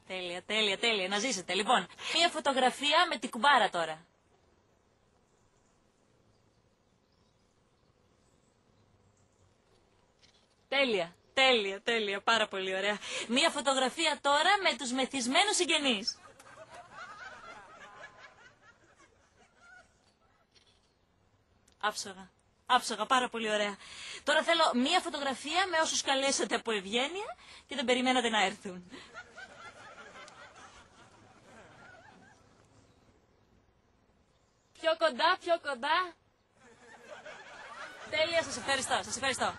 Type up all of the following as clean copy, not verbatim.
Τέλεια, τέλεια, τέλεια. Να ζήσετε. Λοιπόν, μία φωτογραφία με την κουμπάρα τώρα. Τέλεια, τέλεια, τέλεια. Πάρα πολύ ωραία. Μία φωτογραφία τώρα με τους μεθυσμένους συγγενείς. Άψογα. Άψογα, πάρα πολύ ωραία. Τώρα θέλω μία φωτογραφία με όσους καλέσατε από ευγένεια και δεν περιμένατε να έρθουν. Πιο κοντά, πιο κοντά. Τέλεια, σας ευχαριστώ, σας ευχαριστώ.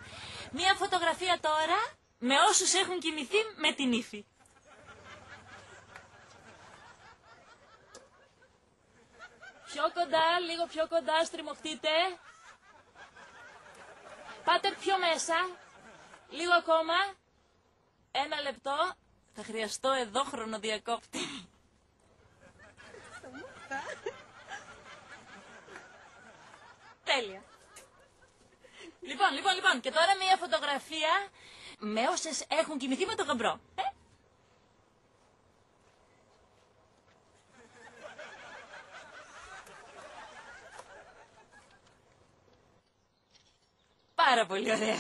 Μία φωτογραφία τώρα με όσους έχουν κοιμηθεί με την ύφη. Πιο κοντά, λίγο πιο κοντά, στριμωχτείτε. Πάτε πιο μέσα. Λίγο ακόμα. 1 λεπτό. Θα χρειαστώ εδώ χρονοδιακόπτη. Τέλεια. Λοιπόν. Και τώρα μία φωτογραφία με όσες έχουν κοιμηθεί με τον γαμπρό. Πάρα πολύ ωραία.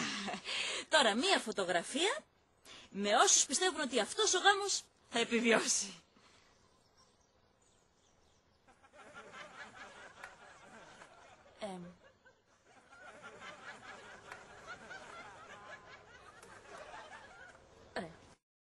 Τώρα μία φωτογραφία με όσους πιστεύουν ότι αυτός ο γάμος θα επιβιώσει.